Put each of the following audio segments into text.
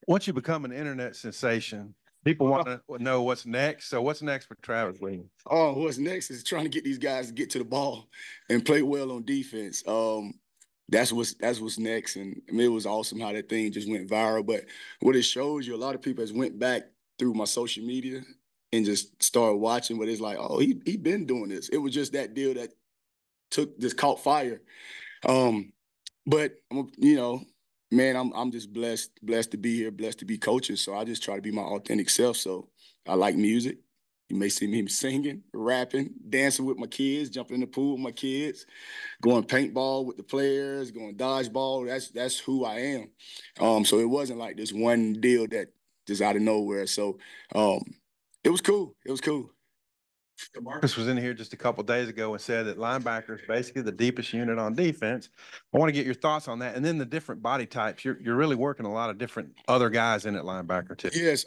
Once you become an internet sensation, people want to know what's next. So, what's next for Travis Williams? Oh, what's next is trying to get these guys to get to the ball and play well on defense. That's what's next, and I mean, it was awesome how that thing just went viral. But what it shows you, a lot of people has went back through my social media and just started watching. But it's like, oh, he been doing this. It was just that deal that just caught fire. Um, but man, I'm just blessed to be here, blessed to be coaching. So I just try to be my authentic self. So I like music. You may see me singing, rapping, dancing with my kids, jumping in the pool with my kids, going paintball with the players, going dodgeball. That's who I am. So it wasn't like this one deal that just out of nowhere. So um, it was cool. It was cool. Marcus was in here just a couple of days ago and said that linebacker is basically the deepest unit on defense. I want to get your thoughts on that, and then the different body types. You're really working a lot of different other guys in at linebacker too. Yes.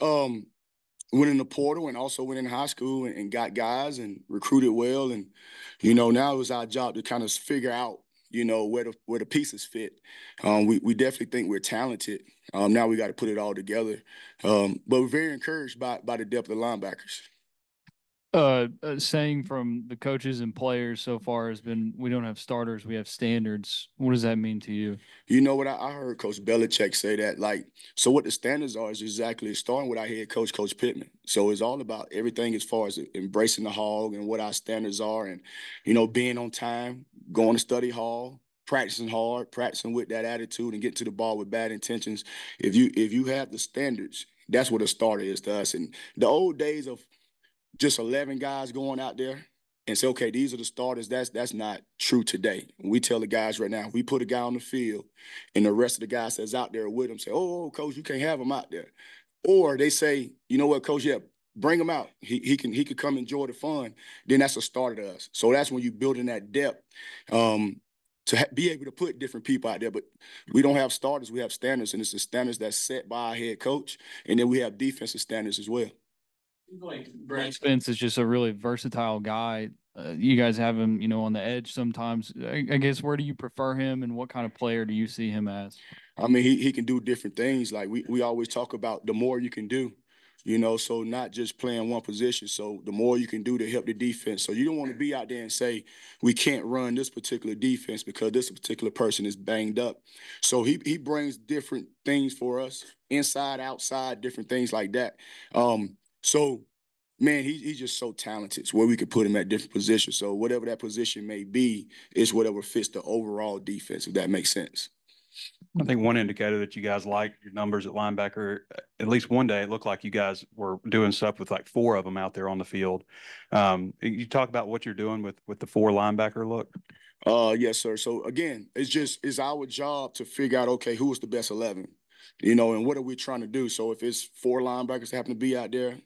Went in the portal and also went in high school and got guys and recruited well. And, now it was our job to kind of figure out, where the pieces fit. We definitely think we're talented. Now we got to put it all together. But we're very encouraged by the depth of linebackers. Saying from the coaches and players so far has been we don't have starters, we have standards. What does that mean to you? You know what? I heard Coach Belichick say that. So what the standards are is exactly starting with our head coach, Coach Pittman. So it's all about everything as far as embracing the hog and what our standards are, and being on time, going to study hall, practicing hard, practicing with that attitude, and getting to the ball with bad intentions. If you have the standards, that's what a starter is to us. And the old days of just 11 guys going out there and say, okay, these are the starters. That's not true today. We tell the guys right now, we put a guy on the field and the rest of the guys that's out there with him say, oh, coach, you can't have him out there. Or they say, you know what, coach, yeah, bring him out. He could come enjoy the fun. Then that's a starter to us. So that's when you build in that depth to be able to put different people out there. But we don't have starters. We have standards, and it's the standards that's set by our head coach. And then we have defensive standards as well. Like Brent Spence is just a really versatile guy. You guys have him, on the edge sometimes. I guess where do you prefer him, and what kind of player do you see him as? I mean, he can do different things. Like we always talk about the more you can do, so not just playing one position. So the more you can do to help the defense. So you don't want to be out there and say, we can't run this particular defense because this particular person is banged up. So he brings different things for us, inside, outside, different things like that. So man, he's just so talented. It's where we could put him at different positions. So whatever that position may be, is whatever fits the overall defense, if that makes sense. I think one indicator that you guys like your numbers at linebacker, at least one day, it looked like you guys were doing stuff with like four of them out there on the field. You talk about what you're doing with the four linebacker look. Yes, sir. So again, it's our job to figure out, okay, who is the best 11, and what are we trying to do? So if it's four linebackers that happen to be out there,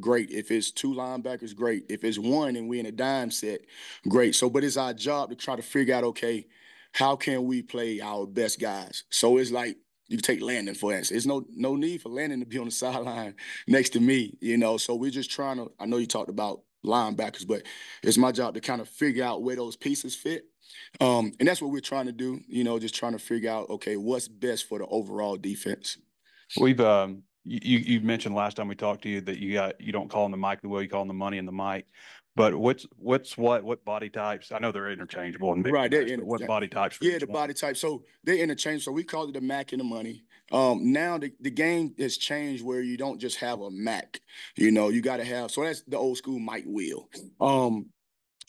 great. If it's two linebackers, great. If it's one and we in a dime set, great. So, but it's our job to try to figure out, okay, how can we play our best guys? So it's like you take Landon for instance. There's no need for Landon to be on the sideline next to me, So we're just trying to. I know you talked about linebackers, but it's my job to kind of figure out where those pieces fit. And that's what we're trying to do, just trying to figure out, okay, what's best for the overall defense. We've you mentioned last time we talked to you that you don't call them the Mike the Will, you call them the money and the Mike. But what body types? I know they're interchangeable and right. What body types? Yeah, the body type. So they're interchangeable. So we call it the Mac and the money. Now the game has changed where you don't just have a Mac. You got to have. So that's the old school Mike Will.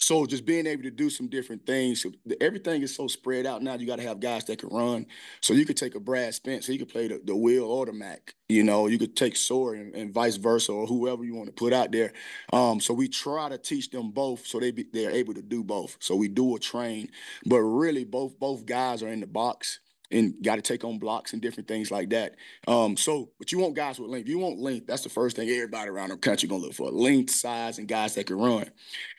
So just being able to do some different things. Everything is so spread out now. You got to have guys that can run. So you could take a Brad Spence. He could play the Will or the Mac. You could take Sore and vice versa, or whoever you want to put out there. So we try to teach them both, so they're able to do both. So we do a train, but really both guys are in the box and got to take on blocks and different things like that. But you want guys with length. You want length. That's the first thing everybody around the country gonna look for: length, size, and guys that can run.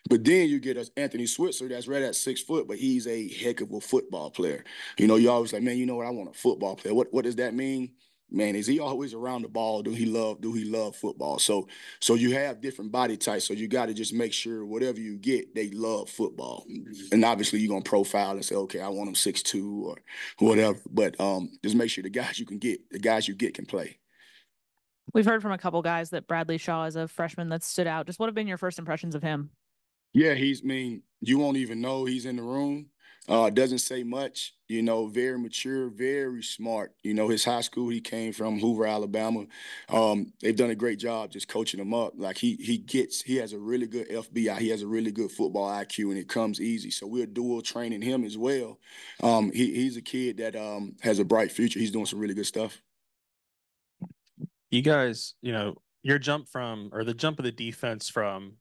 But then you get us Anthony Switzer, that's right at 6 foot, but he's a heck of a football player. You always like, man, you know what? I want a football player. What does that mean? Man, is he always around the ball? Do he love football? So you have different body types. So you got to just make sure whatever you get, they love football. And obviously you're gonna profile and say, okay, I want them 6'2" or whatever. But just make sure the guys you get can play. We've heard from a couple guys that Bradley Shaw is a freshman that stood out. Just what have been your first impressions of him? Yeah, you won't even know he's in the room. Doesn't say much, very mature, very smart. His high school he came from, Hoover, Alabama. They've done a great job just coaching him up. Like he has a really good FBI. He has a really good football IQ and it comes easy. So we're dual training him as well. He's a kid that has a bright future. He's doing some really good stuff. You guys, your jump the jump of the defense from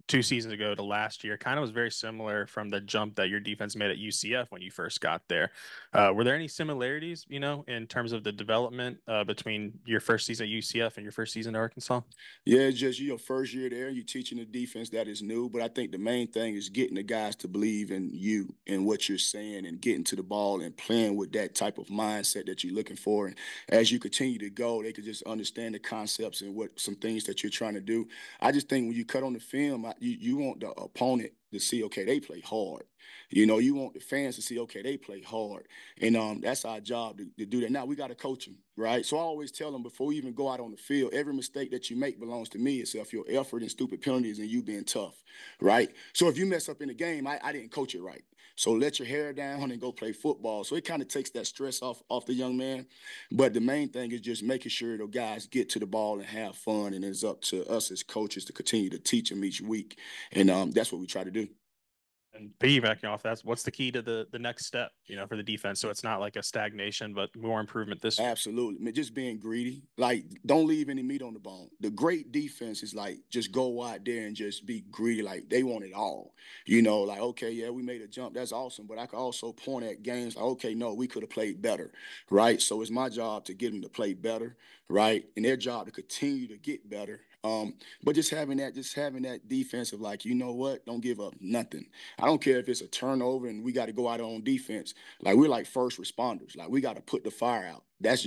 2 seasons ago to last year kind of was very similar from the jump that your defense made at UCF when you first got there. Were there any similarities, in terms of the development between your first season at UCF and your first season at Arkansas? Yeah, it's just your first year there. You're teaching a defense that is new, but I think the main thing is getting the guys to believe in you and what you're saying and getting to the ball and playing with that type of mindset that you're looking for. And as you continue to go, they could just understand the concepts and what some things that you're trying to do. I just think when you cut on the film, you want the opponent to see, okay, they play hard. You want the fans to see, okay, they play hard. And that's our job to do that. Now, we got to coach them, right? So I always tell them before we even go out on the field, every mistake that you make belongs to me except your effort and stupid penalties and you being tough, right? So if you mess up in the game, I didn't coach it right. So let your hair down and go play football. So it kind of takes that stress off the young man. But the main thing is just making sure the guys get to the ball and have fun. And it's up to us as coaches to continue to teach them each week. And that's what we try to do. And piggybacking off that, what's the key to the next step, for the defense? So it's not like a stagnation, but more improvement this year. Absolutely. I mean, just being greedy. Like, don't leave any meat on the bone. The great defense is like, just go out there and just be greedy. Like, they want it all. Like, okay, yeah, we made a jump. That's awesome. But I could also point at games like, okay, no, we could have played better, right? So it's my job to get them to play better, right? And their job to continue to get better. But just having that defense of like, you know what? Don't give up nothing. I don't care if it's a turnover and we got to go out on defense. Like, we're like first responders. Like, we got to put the fire out. That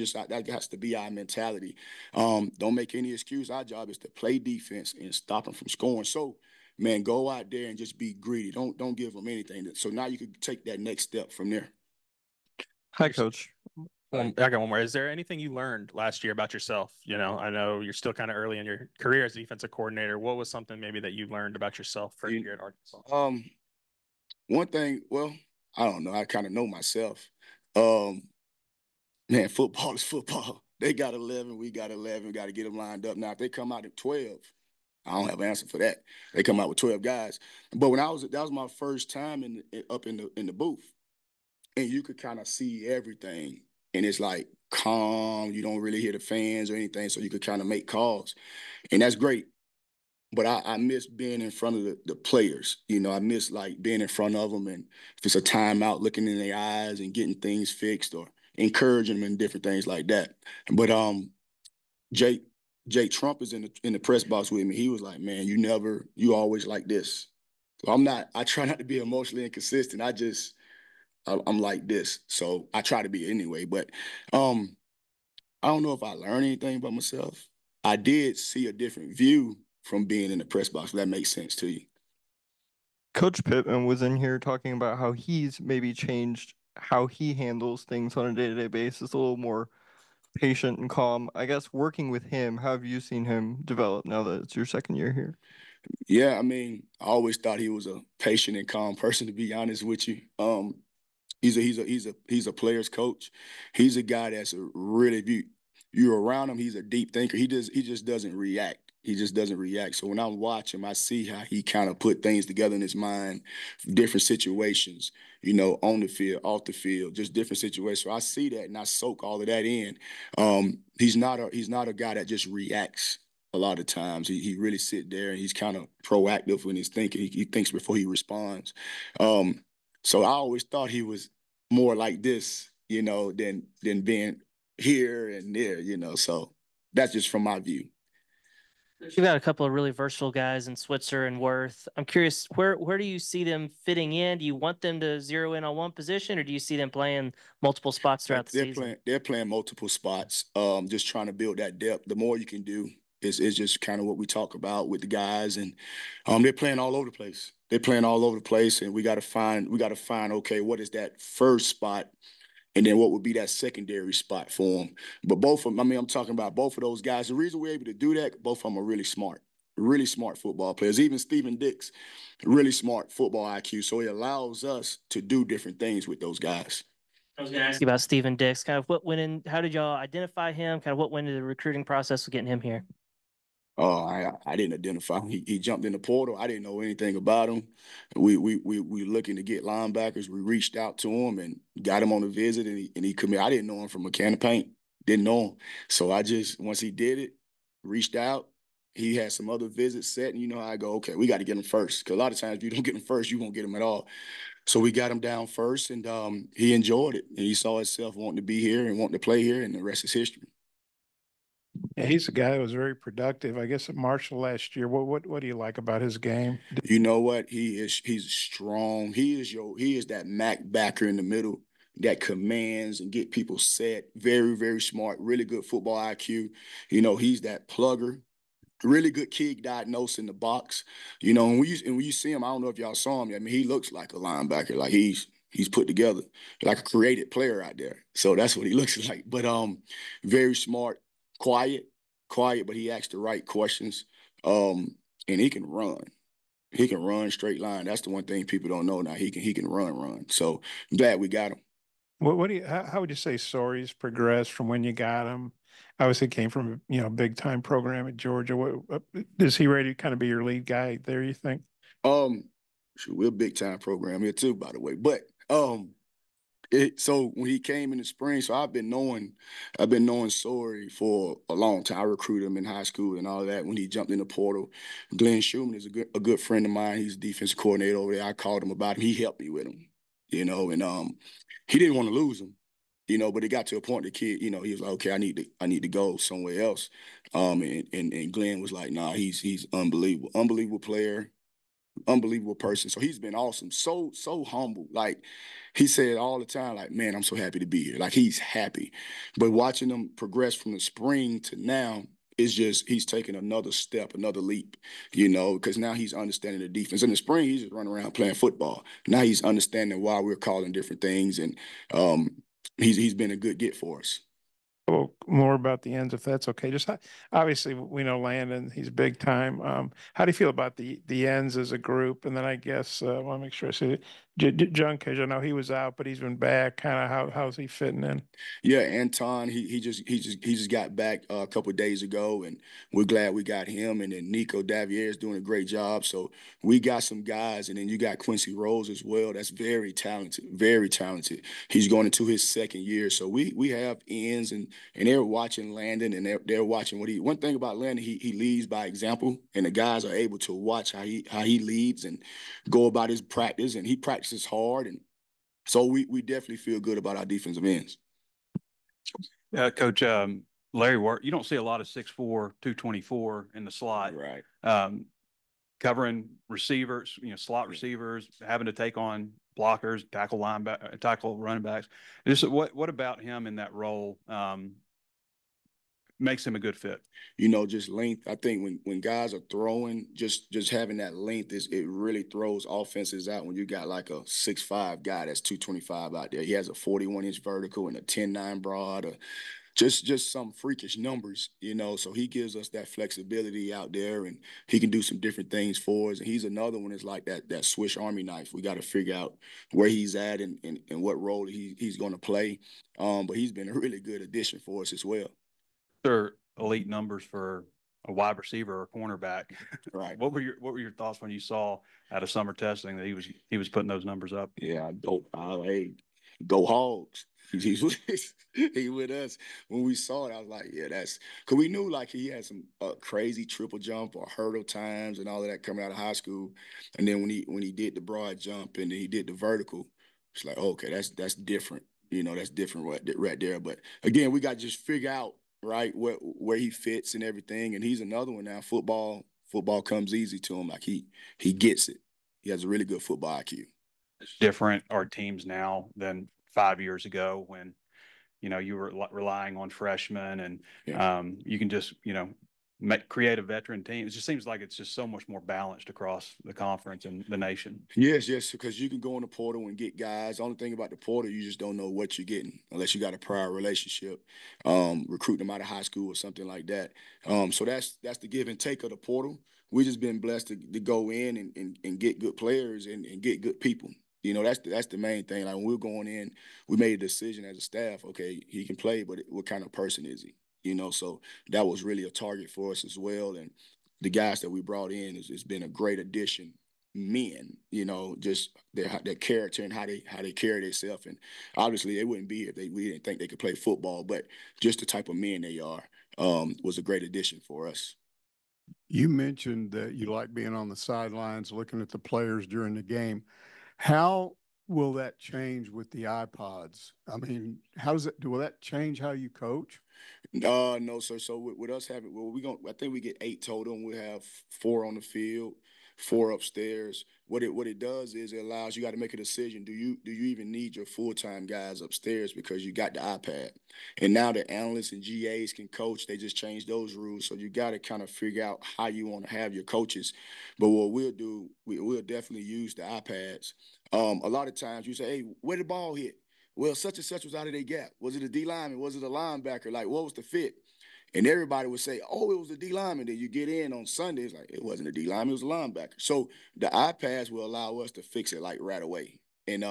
has to be our mentality. Don't make any excuse. Our job is to play defense and stop them from scoring. So, man, go out there and just be greedy. Don't give them anything. So now you can take that next step from there. Hi, Coach. I got one more. Is there anything you learned last year about yourself? I know you're still kind of early in your career as a defensive coordinator. What was something maybe that you learned about yourself first year at Arkansas? One thing, well, I don't know. I kind of know myself. Man, football is football. They got 11, we got 11. Got to get them lined up. Now, if they come out at 12, I don't have an answer for that. They come out with 12 guys. But that was my first time up in the booth, and you could kind of see everything. And it's like calm. You don't really hear the fans or anything, so you could kind of make calls. And that's great. But I miss being in front of the players. I miss like being in front of them. And if it's a timeout, looking in their eyes and getting things fixed or encouraging them and different things like that. But Jake Trump is in the press box with me. He was like, man, you always like this. So I try not to be emotionally inconsistent. I'm like this. So I try to be anyway. But I don't know if I learned anything about myself. I did see a different view from being in the press box. If that makes sense to you. Coach Pittman was in here talking about how he's maybe changed how he handles things on a day-to-day basis, a little more patient and calm. I guess working with him, how have you seen him develop now that it's your second year here? Yeah, I mean, I always thought he was a patient and calm person, to be honest with you. He's a player's coach. He's a guy that's you're around him, he's a deep thinker. He just doesn't react. He just doesn't react. So when I watch him, I see how he kind of put things together in his mind, different situations, on the field, off the field, just different situations. So I see that and I soak all of that in. He's not a guy that just reacts. A lot of times he really sit there and he's kind of proactive when he's thinking. He thinks before he responds. So I always thought he was more like this, than being here and there, So that's just from my view. You've got a couple of really versatile guys in Switzer and Worth. I'm curious, where do you see them fitting in? Do you want them to zero in on one position, or do you see them playing multiple spots throughout the season? They're playing multiple spots, just trying to build that depth. The more you can do is just kind of what we talk about with the guys. And they're playing all over the place. They're playing all over the place, and we got to find, okay, what is that first spot and then what would be that secondary spot for him. But both of them, I mean, I'm talking about both of those guys. The reason we're able to do that, both of them are really smart football players. Even Steven Dix, really smart football IQ. So it allows us to do different things with those guys. I was going to ask you about Steven Dix. Kind of what went in, how did y'all identify him? Kind of what went into the recruiting process of getting him here? Oh, I didn't identify him. He jumped in the portal. I didn't know anything about him. We looking to get linebackers. We reached out to him and got him on a visit, and he committed. I didn't know him from a can of paint. Didn't know him. So I just, once he did it, reached out. He had some other visits set, and you know how I go, okay, we got to get him first. Because a lot of times if you don't get him first, you won't get him at all. So we got him down first, and he enjoyed it. And he saw himself wanting to be here and wanting to play here, and the rest is history. Yeah, he's a guy that was very productive. I guess at Marshall last year. What do you like about his game? You know what? He's strong. He is that Mac backer in the middle that commands and get people set. Very, very smart, really good football IQ. You know, he's that plugger. Really good kid diagnosed in the box. You know, and when you see him, I don't know if y'all saw him. I mean, he looks like a linebacker. Like he's put together, like a created player out there. So that's what he looks like. But very smart, quiet, but he asks the right questions. And he can run. He can run straight line. That's the one thing people don't know now. He can run. So I'm glad we got him. What do you? How would you say Sori's progressed from when you got him? Obviously, came from a big time program at Georgia. What is he ready to kind of be your lead guy there? You think? We're a big time program here too, by the way. But so when he came in the spring, so I've been knowing Sori for a long time. I recruited him in high school and all that. When he jumped in the portal, Glenn Schumann is a good friend of mine. He's a defensive coordinator over there. I called him about him. He helped me with him, and he didn't want to lose him, but it got to a point the kid, he was like, okay, I need to go somewhere else. And Glenn was like, nah, he's unbelievable player, unbelievable person. So he's been awesome. So humble. Like he said all the time, like, man, I'm so happy to be here. Like he's happy. But watching him progress from the spring to now is just he's taking another step, another leap, because now he's understanding the defense. In the spring, he's just running around playing football. Now he's understanding why we're calling different things, and he's been a good get for us. Well, more about the ends, if that's okay. Just obviously, we know Landon; he's big time. How do you feel about the ends as a group? And then I guess I want to make sure I see it. Junkish, I know he was out, but he's been back. Kind of how's he fitting in? Yeah, Anton, he just got back a couple of days ago, and we're glad we got him. And then Nico Davier is doing a great job. So we got some guys, and then you got Quincy Rose as well. That's very talented, very talented. He's going into his second year. So we have ends, and they're watching Landon, and they're watching what he. One thing about Landon, he leads by example, and the guys are able to watch how he leads and go about his practice, and he practices hard, and so we definitely feel good about our defensive ends. Coach, Larry Ward, you don't see a lot of 6'4", 224 in the slot. Right. Covering receivers, slot receivers, having to take on blockers, tackle running backs. Just what about him in that role makes him a good fit? Just length. I think when guys are throwing, just having that length it really throws offenses out. When you got like a 6'5" guy that's 225 out there, he has a 41-inch vertical and a 10-9 broad, or just some freakish numbers, So he gives us that flexibility out there, and he can do some different things for us. And he's another one that's like that Swiss Army knife. We got to figure out where he's at and what role he's going to play. But he's been a really good addition for us as well. They're elite numbers for a wide receiver or cornerback. Right. What were your thoughts when you saw out of summer testing that he was putting those numbers up? Yeah, go Hogs. He with us. When we saw it, I was like, yeah, that's because we knew like he had some crazy triple jump or hurdle times and all of that coming out of high school. And then when he did the broad jump and then he did the vertical, it's like, okay, that's different. That's different right there. But again, we got to just figure out right where he fits and everything. And he's another one now. Football comes easy to him. Like he gets it. He has a really good football IQ. It's different our teams now than 5 years ago when you were relying on freshmen, and you can just create a veteran team. It just seems like it's just so much more balanced across the conference and the nation. Yes, because you can go in the portal and get guys. The only thing about the portal, you just don't know what you're getting unless you got a prior relationship, recruit them out of high school or something like that. So that's the give and take of the portal. We just been blessed to go in and get good players and get good people. You know, that's the main thing. Like when we're going in, we made a decision as a staff. Okay, he can play, but what kind of person is he? You know, so that was really a target for us as well. And the guys that we brought in has been a great addition. Men, you know, just their character and how they carry themselves. And obviously, they wouldn't be if we didn't think they could play football. But just the type of men they are was a great addition for us. You mentioned that you like being on the sidelines, looking at the players during the game. How will that change with the iPods? I mean, will that change how you coach? No, sir. So with us having, I think we get 8 total, and we'll have 4 on the field, 4 upstairs. What it does is it allows you got to make a decision. Do you even need your full-time guys upstairs because you got the iPad? And now the analysts and GAs can coach. They just changed those rules. So you got to kind of figure out how you want to have your coaches. But what we'll do, we'll definitely use the iPads. A lot of times you say, hey, where the ball hit? Well, such and such was out of their gap. Was it a D lineman? Was it a linebacker? Like, what was the fit? And everybody would say, oh, it was a D lineman. Then you get in on Sundays, like, it wasn't a D lineman, it was a linebacker. So the iPads will allow us to fix it like right away. And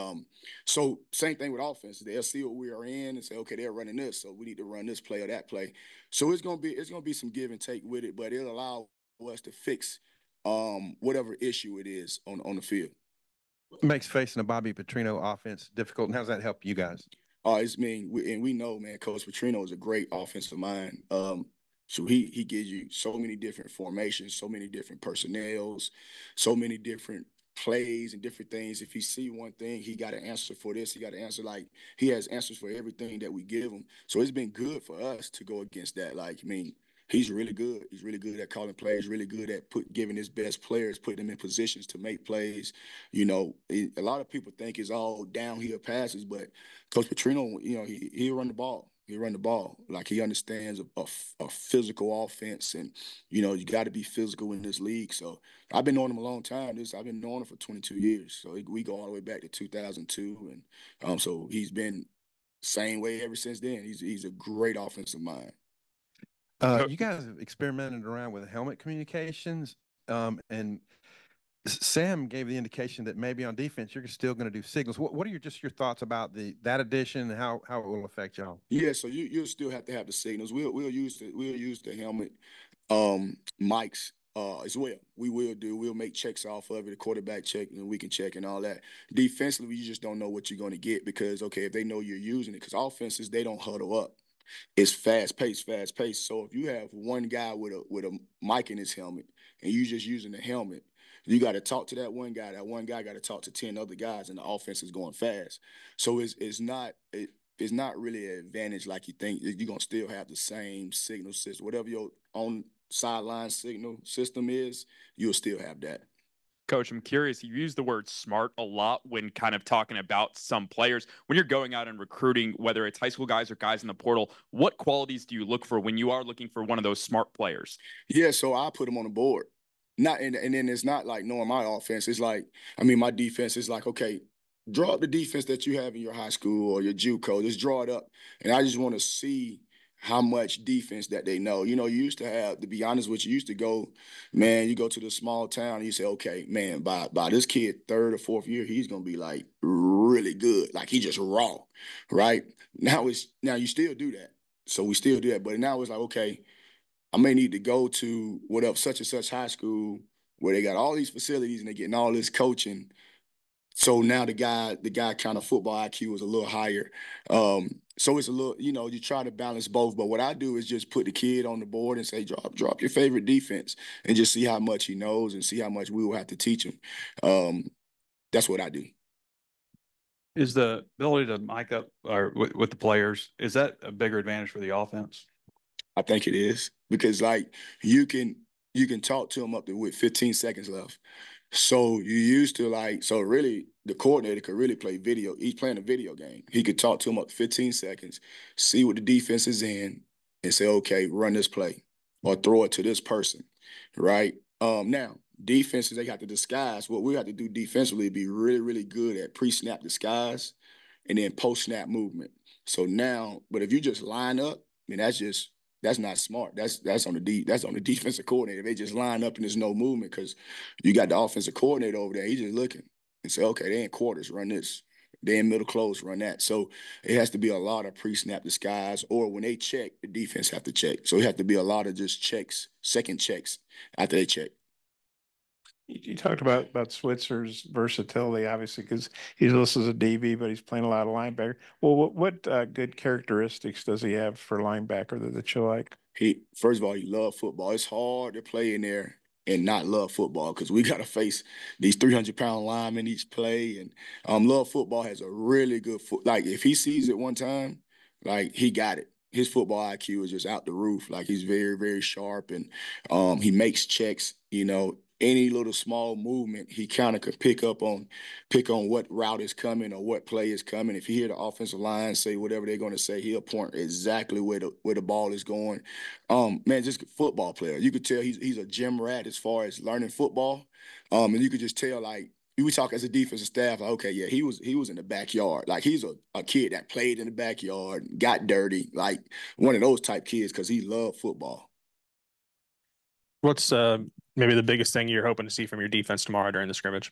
so same thing with offense. They'll see what we are in and say, okay, they're running this, so we need to run this play or that play. So it's gonna be some give and take with it, but it'll allow us to fix whatever issue it is on the field. Makes facing a Bobby Petrino offense difficult, and how does that help you guys? We know, man, Coach Petrino is a great offensive mind. So he gives you so many different formations, so many different personnels, so many different plays and different things. If he see one thing, he got an answer for this. He got an answer. Like, he has answers for everything that we give him. So it's been good for us to go against that. Like, I mean, he's really good. He's really good at calling plays, really good at giving his best players, putting them in positions to make plays. You know, a lot of people think it's all downhill passes, but Coach Petrino, you know, he'll run the ball. He'll run the ball. Like, he understands a physical offense, and, you know, you got to be physical in this league. So I've been knowing him a long time. I've been knowing him for 22 years. So we go all the way back to 2002. And so he's been same way ever since then. He's a great offensive mind. You guys have experimented around with helmet communications, and Sam gave the indication that maybe on defense you're still going to do signals. What are your thoughts about that addition and how it will affect y'all? Yeah, so you'll still have to have the signals. We'll use the helmet mics as well. We'll make checks off of it, a quarterback check, and we can check and all that. Defensively, you just don't know what you're going to get because, okay, if they know you're using it, because offenses, they don't huddle up. It's fast paced. So if you have one guy with a mic in his helmet and you just using the helmet, you got to talk to that one guy. That one guy got to talk to 10 other guys, and the offense is going fast. So it's not really an advantage like you think. You're gonna still have the same signal system, whatever your own sideline signal system is. You'll still have that. Coach, I'm curious, you use the word smart a lot when kind of talking about some players. When you're going out and recruiting, whether it's high school guys or guys in the portal, what qualities do you look for when you are looking for one of those smart players? Yeah, so I put them on the board. And then it's not like knowing my offense. It's like, I mean, my defense is like, okay, draw up the defense that you have in your high school or your JUCO. Just draw it up. And I just want to see how much defense that they know. You know, you used to have, to be honest with you, used to go, man, you go to the small town and you say, okay, man, by this kid, 3rd or 4th year, he's going to be like really good. Like, he just raw, right? Now you still do that. So we still do that. But now it's like, okay, I may need to go to whatever such and such high school where they got all these facilities and they're getting all this coaching. So now the guy kind of football IQ is a little higher. So it's a little, you know, you try to balance both. But what I do is just put the kid on the board and say, drop your favorite defense and just see how much he knows and see how much we will have to teach him. That's what I do. Is the ability to mic up or with the players, is that a bigger advantage for the offense? I think it is, because like you can talk to them up to with 15 seconds left. So you used to so really the coordinator could really play video. He's playing a video game. He could talk to him up to 15 seconds, see what the defense is in, and say, okay, run this play. or throw it to this person, right? Now, defenses, they got to disguise. What we have to do defensively be really, really good at pre-snap disguise and then post-snap movement. So now, but if you just line up, I mean, that's not smart. That's on the defensive coordinator. They just line up and there's no movement because you got the offensive coordinator over there. He's just looking and say, okay, they in quarters, run this. They in middle close, run that. So it has to be a lot of pre-snap disguise, or when they check, the defense have to check. So it has to be a lot of just checks, second checks after they check. You talked about Switzer's versatility, obviously, because he's listed as a DB, but he's playing a lot of linebacker. Well, what good characteristics does he have for linebacker that you like? First of all, he loves football. It's hard to play in there and not love football because we got to face these 300-pound linemen each play. And love football has a really good foot. Like if he sees it one time, like he got it. His football IQ is just out the roof. Like he's very, very sharp, and he makes checks. You know, any little small movement, he kind of could pick on what route is coming or what play is coming. If you hear the offensive line say whatever they're going to say, he'll point exactly where the ball is going. Man, just a football player. You could tell he's a gym rat as far as learning football. And you could just tell, like, we talk as a defensive staff, like, okay, yeah, he was in the backyard. Like he's a kid that played in the backyard, got dirty, like one of those type kids because he loved football. What's maybe the biggest thing you're hoping to see from your defense tomorrow during the scrimmage?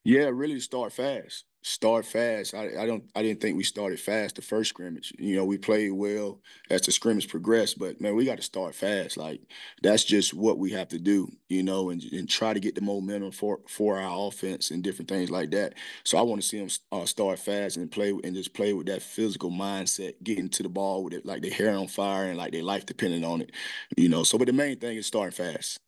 Yeah, really start fast. Start fast. I didn't think we started fast the first scrimmage. You know, we played well as the scrimmage progressed, but man, we got to start fast. Like that's just what we have to do, you know, and try to get the momentum for our offense and different things like that. So I want to see them start fast and just play with that physical mindset, getting to the ball with it like their hair on fire and like their life depending on it, you know. So, but the main thing is starting fast.